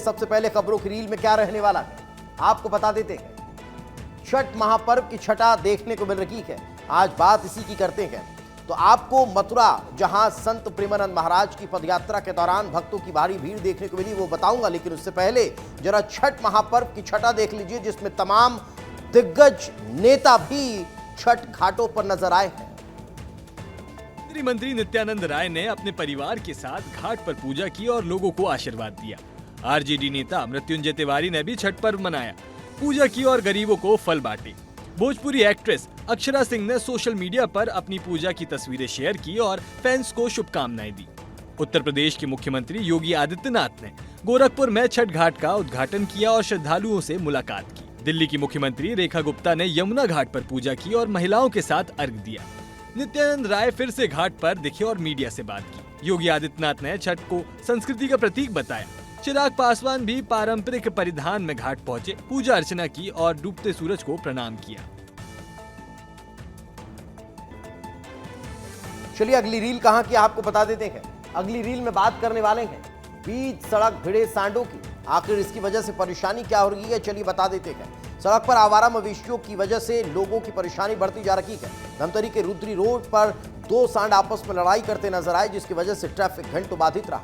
सबसे पहले खबरों की रील में क्या रहने वाला है आपको बता देते हैं। छठ महापर्व की छठा देखने को मिल रही है। आज बात इसी की करते हैं। तो आपको मथुरा, जहां संत प्रेमानंद महाराज की पदयात्रा के दौरान भक्तों की भारी भीड़ देखने को मिली, वो बताऊंगा, लेकिन उससे पहले जरा छठ महापर्व की छठा देख लीजिए, जिसमें तमाम दिग्गज नेता भी छठ घाटों पर नजर आए हैं। मंत्री नित्यानंद राय ने अपने परिवार के साथ घाट पर पूजा की और लोगों को आशीर्वाद दिया। आरजेडी नेता मृत्युंजय तिवारी ने भी छठ पर्व मनाया, पूजा की और गरीबों को फल बांटे। भोजपुरी एक्ट्रेस अक्षरा सिंह ने सोशल मीडिया पर अपनी पूजा की तस्वीरें शेयर की और फैंस को शुभकामनाएं दी। उत्तर प्रदेश के मुख्यमंत्री योगी आदित्यनाथ ने गोरखपुर में छठ घाट का उद्घाटन किया और श्रद्धालुओं से मुलाकात की। दिल्ली की मुख्यमंत्री रेखा गुप्ता ने यमुना घाट पर पूजा की और महिलाओं के साथ अर्घ्य दिया। नित्यानंद राय फिर से घाट पर दिखे और मीडिया से बात की। योगी आदित्यनाथ ने छठ को संस्कृति का प्रतीक बताया। चिराग पासवान भी पारंपरिक परिधान में घाट पहुंचे, पूजा अर्चना की और डूबते सूरज को प्रणाम किया। चलिए अगली रील कहां की आपको बता देते हैं। अगली रील में बात करने वाले हैं बीच सड़क भिड़े सांडों की। आखिर इसकी वजह से परेशानी क्या हो रही है, चलिए बता देते हैं। सड़क पर आवारा मवेशियों की वजह से लोगों की परेशानी बढ़ती जा रही है। धमतरी के रुद्री रोड पर दो सांड आपस में लड़ाई करते नजर आए, जिसकी वजह से ट्रैफिक घंटों बाधित रहा।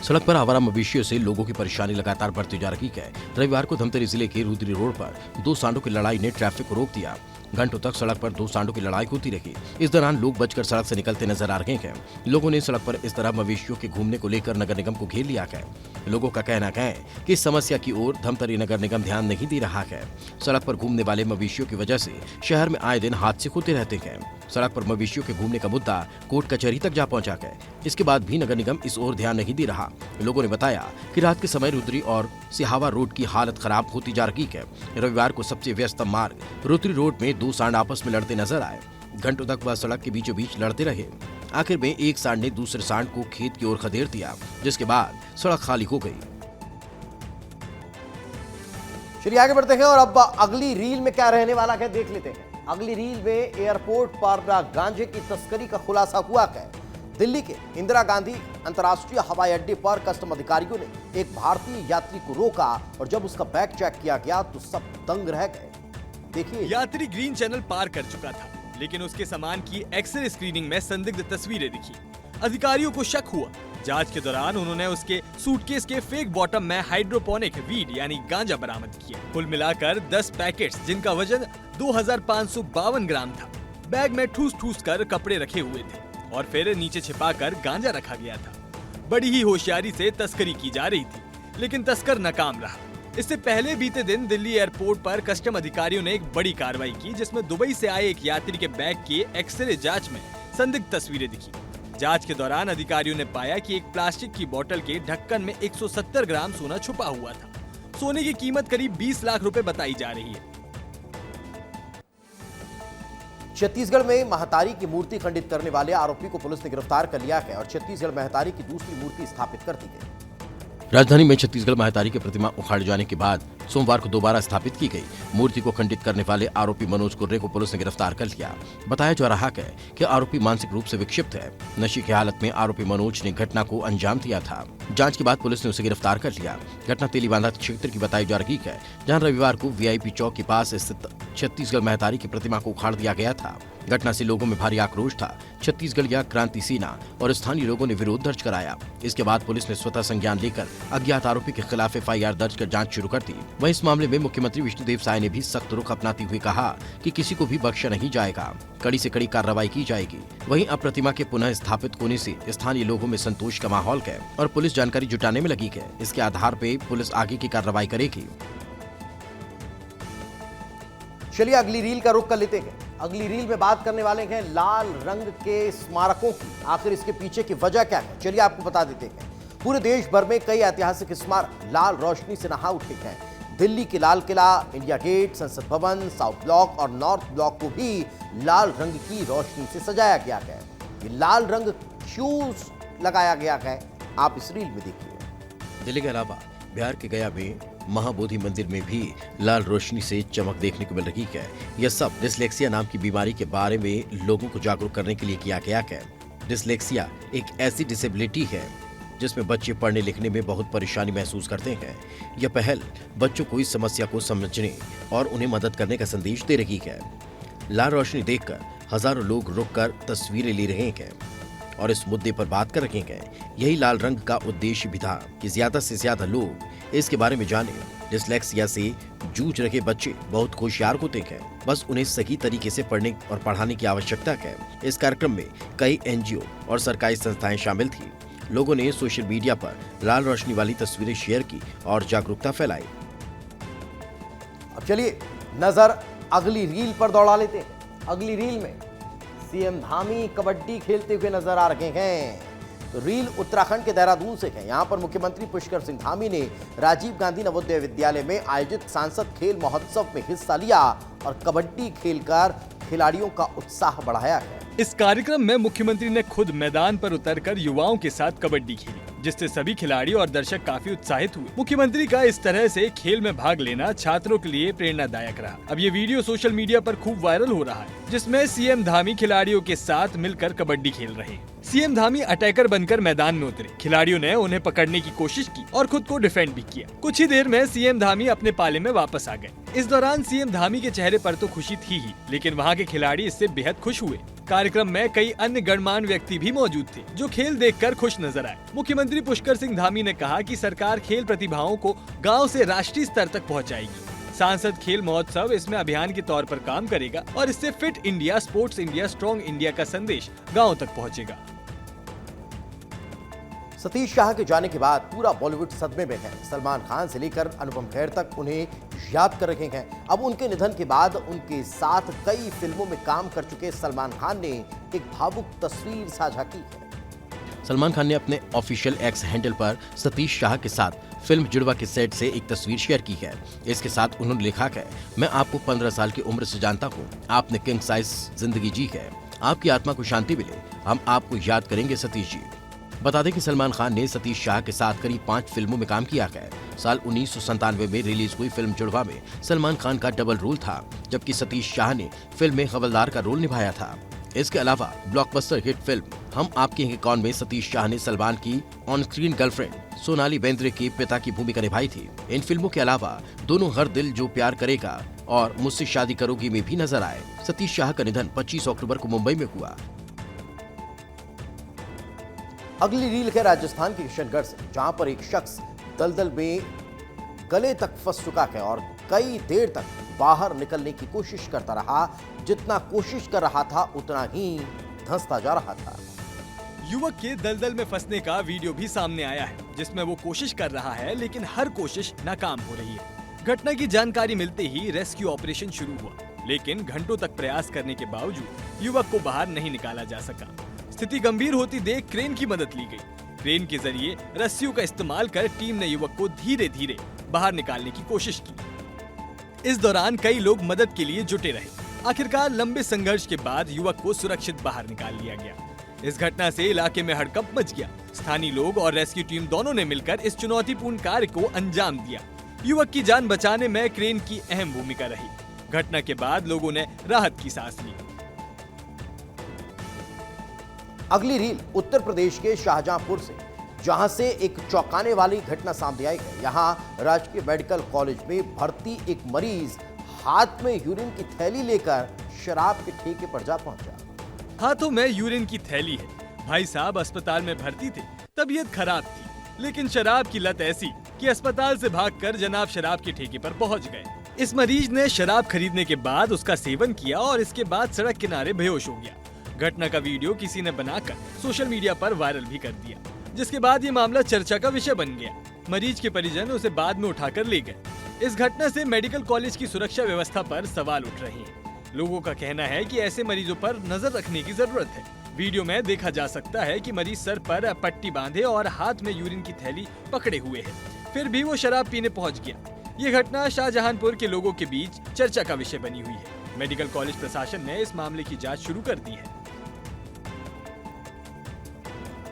सड़क पर आवारा मवेशियों से लोगों की परेशानी लगातार बढ़ती जा रही है। रविवार को धमतरी जिले के रुद्री रोड पर दो सांडों की लड़ाई ने ट्रैफिक को रोक दिया। घंटों तक सड़क पर दो सांडों की लड़ाई होती रही। इस दौरान लोग बचकर सड़क से निकलते नजर आ रहे हैं। लोगों ने सड़क पर इस तरह मवेशियों के घूमने को लेकर नगर निगम को घेर लिया है। लोगों का कहना है कि इस समस्या की ओर धमतरी नगर निगम ध्यान नहीं दे रहा है। सड़क पर घूमने वाले मवेशियों की वजह से शहर में आए दिन हादसे होते रहते हैं। सड़क पर मवेशियों के घूमने का मुद्दा कोर्ट कचहरी तक जा पहुंचा है। इसके बाद भी नगर निगम इस ओर ध्यान नहीं दे रहा। लोगों ने बताया कि रात के समय रुद्री और सिहावा रोड की हालत खराब होती जा रही है। रविवार को सबसे व्यस्त मार्ग रुद्री रोड में दो सांड आपस में लड़ते नजर आए। घंटों तक वह सड़क के बीचों बीच लड़ते रहे। आखिर में एक सांड ने दूसरे सांड को खेत की ओर खदेड़ दिया, जिसके बाद सड़क खाली हो गई। चलिए आगे बढ़ते हैं और अब अगली रील में क्या रहने वाला है देख लेते हैं। अगली रील में एयरपोर्ट पर गांजे की तस्करी का खुलासा हुआ है। दिल्ली के इंदिरा गांधी अंतर्राष्ट्रीय हवाई अड्डे पर कस्टम अधिकारियों ने एक भारतीय यात्री को रोका और जब उसका बैग चेक किया गया तो सब दंग रह गए। देखिए, यात्री ग्रीन चैनल पार कर चुका था, लेकिन उसके सामान की एक्सरे स्क्रीनिंग में संदिग्ध तस्वीरें दिखी। अधिकारियों को शक हुआ। जांच के दौरान उन्होंने उसके सूटकेस के फेक बॉटम में हाइड्रोपोनिक वीड यानी गांजा बरामद किया। कुल मिलाकर 10 पैकेट्स जिनका वजन 2552 ग्राम था। बैग में ठूस ठूस कर कपड़े रखे हुए थे और फिर नीचे छिपाकर गांजा रखा गया था। बड़ी ही होशियारी से तस्करी की जा रही थी, लेकिन तस्कर नाकाम रहा। इससे पहले बीते दिन दिल्ली एयरपोर्ट पर कस्टम अधिकारियों ने एक बड़ी कार्रवाई की, जिसमें दुबई से आए एक यात्री के बैग की एक्सरे जांच में संदिग्ध तस्वीरें दिखी। जांच के दौरान अधिकारियों ने पाया कि एक प्लास्टिक की बोतल के ढक्कन में 170 ग्राम सोना छुपा हुआ था। सोने की कीमत करीब 20 लाख रुपए बताई जा रही है। छत्तीसगढ़ में महतारी की मूर्ति खंडित करने वाले आरोपी को पुलिस ने गिरफ्तार कर लिया है और छत्तीसगढ़ महतारी की दूसरी मूर्ति स्थापित कर दी गई। राजधानी में छत्तीसगढ़ महतारी की प्रतिमा उखाड़ जाने के बाद सोमवार को दोबारा स्थापित की गई मूर्ति को खंडित करने वाले आरोपी मनोज कुर्रे को पुलिस ने गिरफ्तार कर लिया। बताया जा रहा है कि आरोपी मानसिक रूप से विक्षिप्त है। नशे की हालत में आरोपी मनोज ने घटना को अंजाम दिया था। जांच के बाद पुलिस ने उसे गिरफ्तार कर लिया। घटना तेलीबांधा क्षेत्र की बताई जा रही है, जहाँ रविवार को वीआईपी चौक के पास स्थित छत्तीसगढ़ महतारी की प्रतिमा को उखाड़ दिया गया था। घटना से लोगों में भारी आक्रोश था। छत्तीसगढ़ या क्रांति सेना और स्थानीय लोगों ने विरोध दर्ज कराया। इसके बाद पुलिस ने स्वतः संज्ञान लेकर अज्ञात आरोपी के खिलाफ एफआईआर दर्ज कर जांच शुरू कर दी। वहीं इस मामले में मुख्यमंत्री विष्णुदेव साय ने भी सख्त रुख अपनाते हुए कहा कि किसी को भी बख्शा नहीं जाएगा, कड़ी से कड़ी कार्रवाई की जाएगी। वहीं अब प्रतिमा के पुनः स्थापित होने से स्थानीय लोगों में संतोष का माहौल है और पुलिस जानकारी जुटाने में लगी है। इसके आधार पर पुलिस आगे की कार्रवाई करेगी। चलिए अगली रील का रुख कर लेते हैं। अगली रील में बात करने वाले हैं लाल रंग के स्मारकों की। आखिर इसके पीछे की वजह क्या है, चलिए आपको बता देते हैं। पूरे देश भर में कई ऐतिहासिक स्मारक लाल रोशनी से नहा उठे हैं। दिल्ली के लाल किला, इंडिया गेट, संसद भवन, साउथ ब्लॉक और नॉर्थ ब्लॉक को भी लाल रंग की रोशनी से सजाया गया है। ये लाल रंग क्यों लगाया गया है, आप इस रील में देखिए। दिल्ली के अलावा बिहार के गया में महाबोधि मंदिर में भी लाल रोशनी से चमक देखने को मिल रही है। यह सब डिस्लेक्सिया नाम की बीमारी के बारे में लोगों को जागरूक करने के लिए किया गया है। डिस्लेक्सिया एक ऐसी डिसेबिलिटी है जिसमें बच्चे पढ़ने लिखने में बहुत परेशानी महसूस करते हैं। यह पहल बच्चों को इस समस्या को समझने और उन्हें मदद करने का संदेश दे रही है। लाल रोशनी देखकर हजारों लोग रुककर तस्वीरें ले रहे हैं और इस मुद्दे पर बात कर रहे हैं। यही लाल रंग का उद्देश्य भी था कि ज्यादा से ज्यादा लोग इसके बारे में जाने। डिस्लेक्सिया से जूझ रहे बच्चे बहुत होशियार होते हैं, बस उन्हें सही तरीके से पढ़ने और पढ़ाने की आवश्यकता है। इस कार्यक्रम में कई एनजीओ और सरकारी संस्थाएं शामिल थी। लोगों ने सोशल मीडिया पर लाल रोशनी वाली तस्वीरें शेयर की और जागरूकता फैलाई। अब चलिए नजर अगली रील पर दौड़ा लेते हैं। अगली रील में सीएम धामी कबड्डी खेलते हुए नजर आ रहे हैं। तो रील उत्तराखंड के देहरादून से है। यहां पर मुख्यमंत्री पुष्कर सिंह धामी ने राजीव गांधी नवोदय विद्यालय में आयोजित सांसद खेल महोत्सव में हिस्सा लिया और कबड्डी खेलकर खिलाड़ियों का उत्साह बढ़ाया है। इस कार्यक्रम में मुख्यमंत्री ने खुद मैदान पर उतरकर युवाओं के साथ कबड्डी खेली, जिससे सभी खिलाड़ी और दर्शक काफी उत्साहित हुए। मुख्यमंत्री का इस तरह से खेल में भाग लेना छात्रों के लिए प्रेरणादायक रहा। अब ये वीडियो सोशल मीडिया पर खूब वायरल हो रहा है, जिसमें सीएम धामी खिलाड़ियों के साथ मिलकर कबड्डी खेल रहे हैं। सीएम धामी अटैकर बनकर मैदान में उतरे। खिलाड़ियों ने उन्हें पकड़ने की कोशिश की और खुद को डिफेंड भी किया। कुछ ही देर में सीएम धामी अपने पाले में वापस आ गए। इस दौरान सीएम धामी के चेहरे पर तो खुशी थी ही, लेकिन वहाँ के खिलाड़ी इससे बेहद खुश हुए। कार्यक्रम में कई अन्य गणमान्य व्यक्ति भी मौजूद थे, जो खेल देखकर खुश नजर आए। मुख्यमंत्री पुष्कर सिंह धामी ने कहा कि सरकार खेल प्रतिभाओं को गांव से राष्ट्रीय स्तर तक पहुंचाएगी। सांसद खेल महोत्सव इसमें अभियान के तौर पर काम करेगा और इससे fit India, sports India, strong India का संदेश गाँव तक पहुँचेगा। सतीश शाह के जाने के बाद पूरा बॉलीवुड सदमे में है। सलमान खान से लेकर अनुपम खेर तक उन्हें याद कर रहे हैं। अब उनके निधन के बाद उनके साथ कई फिल्मों में काम कर चुके सलमान खान ने एक भावुक तस्वीर साझा की है। सलमान खान ने अपने ऑफिशियल एक्स हैंडल पर सतीश शाह के साथ फिल्म जुड़वा के सेट से एक तस्वीर शेयर की है। इसके साथ उन्होंने लिखा है, मैं आपको 15 साल की उम्र से जानता हूँ। आपने किंग साइज जिंदगी जी है। आपकी आत्मा को शांति मिले। हम आपको याद करेंगे सतीश जी। बता दें कि सलमान खान ने सतीश शाह के साथ करीब 5 फिल्मों में काम किया है। साल 1997 में रिलीज हुई फिल्म जुड़वा में सलमान खान का डबल रोल था, जबकि सतीश शाह ने फिल्म में हवलदार का रोल निभाया था। इसके अलावा ब्लॉकबस्टर हिट फिल्म हम आपके हैं कौन में सतीश शाह ने सलमान की on screen girlfriend Sonali Bendre के पिता की भूमिका निभाई थी। इन फिल्मों के अलावा दोनों हर दिल जो प्यार करेगा और मुझसे शादी करोगी में भी नजर आए। सतीश शाह का निधन 25 अक्टूबर को मुंबई में हुआ। अगली रील है राजस्थान के किशनगढ़ से, जहां पर एक शख्स दलदल में गले तक फंस चुका है और कई देर तक बाहर निकलने की कोशिश करता रहा। जितना कोशिश कर रहा था उतना ही धंसता जा रहा था। युवक के दलदल में फंसने का वीडियो भी सामने आया है, जिसमें वो कोशिश कर रहा है, लेकिन हर कोशिश नाकाम हो रही है। घटना की जानकारी मिलते ही रेस्क्यू ऑपरेशन शुरू हुआ, लेकिन घंटों तक प्रयास करने के बावजूद युवक को बाहर नहीं निकाला जा सका। स्थिति गंभीर होती देख क्रेन की मदद ली गई। क्रेन के जरिए रस्सियों का इस्तेमाल कर टीम ने युवक को धीरे धीरे बाहर निकालने की कोशिश की। इस दौरान कई लोग मदद के लिए जुटे रहे। आखिरकार लंबे संघर्ष के बाद युवक को सुरक्षित बाहर निकाल लिया गया। इस घटना से इलाके में हड़कंप मच गया। स्थानीय लोग और रेस्क्यू टीम दोनों ने मिलकर इस चुनौतीपूर्ण कार्य को अंजाम दिया। युवक की जान बचाने में क्रेन की अहम भूमिका रही। घटना के बाद लोगों ने राहत की सांस ली। अगली रील उत्तर प्रदेश के शाहजहांपुर से, जहां से एक चौंकाने वाली घटना सामने आई है। यहां राजकीय मेडिकल कॉलेज में भर्ती एक मरीज हाथ में यूरिन की थैली लेकर शराब के ठेके पर जा पहुंचा। हाथों में यूरिन की थैली है। भाई साहब अस्पताल में भर्ती थे, तबीयत खराब थी, लेकिन शराब की लत ऐसी कि अस्पताल से भागकर जनाब शराब के ठेके पर पहुंच गए। इस मरीज ने शराब खरीदने के बाद उसका सेवन किया और इसके बाद सड़क किनारे बेहोश हो गया। घटना का वीडियो किसी ने बनाकर सोशल मीडिया पर वायरल भी कर दिया, जिसके बाद ये मामला चर्चा का विषय बन गया। मरीज के परिजन उसे बाद में उठाकर ले गए। इस घटना से मेडिकल कॉलेज की सुरक्षा व्यवस्था पर सवाल उठ रहे हैं। लोगों का कहना है कि ऐसे मरीजों पर नजर रखने की जरूरत है। वीडियो में देखा जा सकता है कि मरीज सर पर पट्टी बांधे और हाथ में यूरिन की थैली पकड़े हुए है, फिर भी वो शराब पीने पहुंच गया। ये घटना शाहजहांपुर के लोगों के बीच चर्चा का विषय बनी हुई है। मेडिकल कॉलेज प्रशासन ने इस मामले की जांच शुरू कर दी है।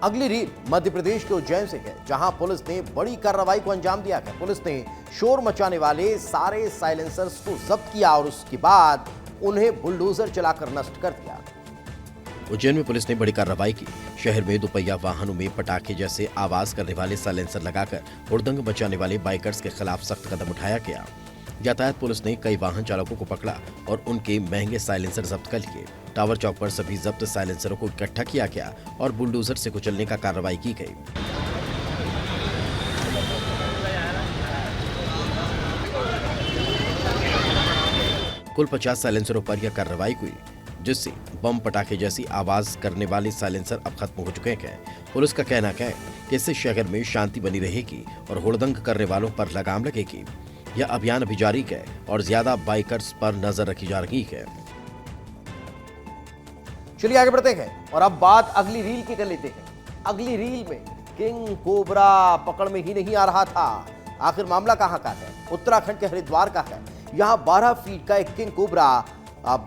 अगली रील मध्य प्रदेश के उज्जैन से है, जहां पुलिस ने बड़ी कार्रवाई को अंजाम दिया है। पुलिस ने शोर मचाने वाले सारे साइलेंसर्स को जब्त किया और उसके बाद उन्हें बुलडोजर चलाकर नष्ट कर दिया। उज्जैन में पुलिस ने बड़ी कार्रवाई की। शहर में दोपहिया वाहनों में पटाखे जैसे आवाज करने वाले साइलेंसर लगाकर हुड़दंग मचाने वाले बाइकर्स के खिलाफ सख्त कदम उठाया गया। यातायात पुलिस ने कई वाहन चालकों को पकड़ा और उनके महंगे साइलेंसर जब्त कर लिए। टावर चौक पर सभी जब्त साइलेंसरों को इकट्ठा किया गया और बुलडोजर से कुचलने का कार्रवाई की गई। कुल 50 साइलेंसरों पर यह कार्रवाई हुई, जिससे बम पटाखे जैसी आवाज करने वाले साइलेंसर अब खत्म हो चुके हैं। पुलिस का कहना है कि इससे शहर में शांति बनी रहेगी और हुड़दंग करने वालों पर लगाम लगेगी। यह अभियान अभी जारी है और ज्यादा बाइकर्स पर नजर रखी जा रही है। चलिए आगे बढ़ते हैं और अब बात अगली रील की कर लेते हैं। अगली रील में किंग कोबरा पकड़ में ही नहीं आ रहा था। आखिर मामला कहां का है? उत्तराखंड के हरिद्वार का है। यहां 12 फीट का एक किंग कोबरा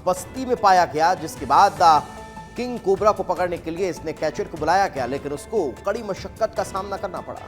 बस्ती में पाया गया, जिसके बाद किंग कोबरा को पकड़ने के लिए इसने कैचर को बुलाया गया, लेकिन उसको कड़ी मशक्कत का सामना करना पड़ा।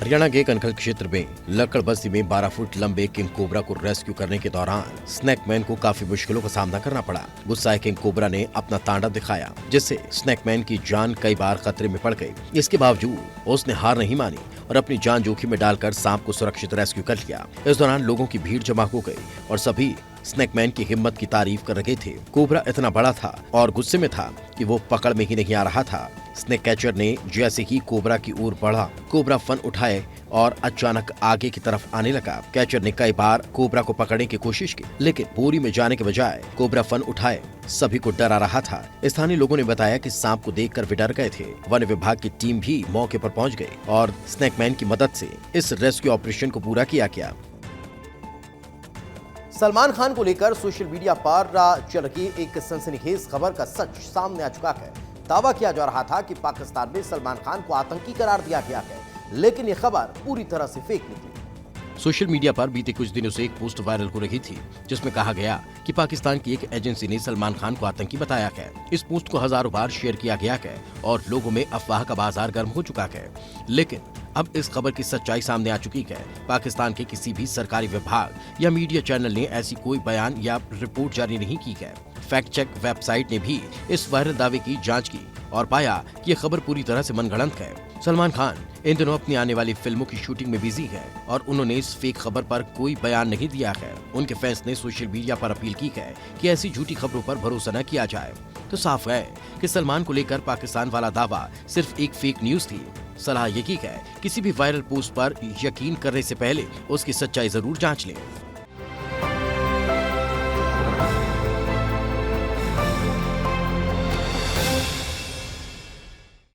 हरियाणा के कनखल क्षेत्र में लक्कड़ बस्ती में 12 फुट लंबे किंग कोबरा को रेस्क्यू करने के दौरान स्नैकमैन को काफी मुश्किलों का सामना करना पड़ा। गुस्साए किंग कोबरा ने अपना तांडव दिखाया, जिससे स्नैकमैन की जान कई बार खतरे में पड़ गई। इसके बावजूद उसने हार नहीं मानी और अपनी जान जोखिम में डालकर सांप को सुरक्षित रेस्क्यू कर लिया। इस दौरान लोगों की भीड़ जमा हो गई और सभी स्नैकमैन की हिम्मत की तारीफ कर रहे थे। कोबरा इतना बड़ा था और गुस्से में था कि वो पकड़ में ही नहीं आ रहा था। स्नेक कैचर ने जैसे ही कोबरा की ओर बढ़ा, कोबरा फन उठाए और अचानक आगे की तरफ आने लगा। कैचर ने कई बार कोबरा को पकड़ने की कोशिश की, लेकिन बोरी में जाने के बजाय कोबरा फन उठाए सभी को डरा रहा था। स्थानीय लोगों ने बताया कि सांप को देखकर वे डर गए थे। वन विभाग की टीम भी मौके पर पहुंच गई और स्नैकमैन की मदद से इस रेस्क्यू ऑपरेशन को पूरा किया गया। सलमान खान को लेकर सोशल मीडिया पर चल रही एक सनसनीखेज खबर का सच सामने आ चुका है। दावा किया जा रहा था कि पाकिस्तान में सलमान खान को आतंकी करार दिया गया है, लेकिन यह खबर पूरी तरह से फेक निकली। सोशल मीडिया पर बीते कुछ दिनों से एक पोस्ट वायरल हो रही थी, जिसमें कहा गया कि पाकिस्तान की एक एजेंसी ने सलमान खान को आतंकी बताया है। इस पोस्ट को हजारों बार शेयर किया गया है और लोगों में अफवाह का बाजार गर्म हो चुका है। लेकिन अब इस खबर की सच्चाई सामने आ चुकी है। पाकिस्तान के किसी भी सरकारी विभाग या मीडिया चैनल ने ऐसी कोई बयान या रिपोर्ट जारी नहीं की है। फैक्ट चेक वेबसाइट ने भी इस वायरल दावे की जांच की और पाया कि यह खबर पूरी तरह से मनगढ़ंत है। सलमान खान इन दिनों अपनी आने वाली फिल्मों की शूटिंग में बिजी है और उन्होंने इस फेक खबर पर कोई बयान नहीं दिया है। उनके फैंस ने सोशल मीडिया पर अपील की है कि ऐसी झूठी खबरों पर भरोसा न किया जाए। तो साफ है कि सलमान को लेकर पाकिस्तान वाला दावा सिर्फ एक फेक न्यूज थी। सलाह यही है, किसी भी वायरल पोस्ट पर यकीन करने से पहले उसकी सच्चाई जरूर जांच लें।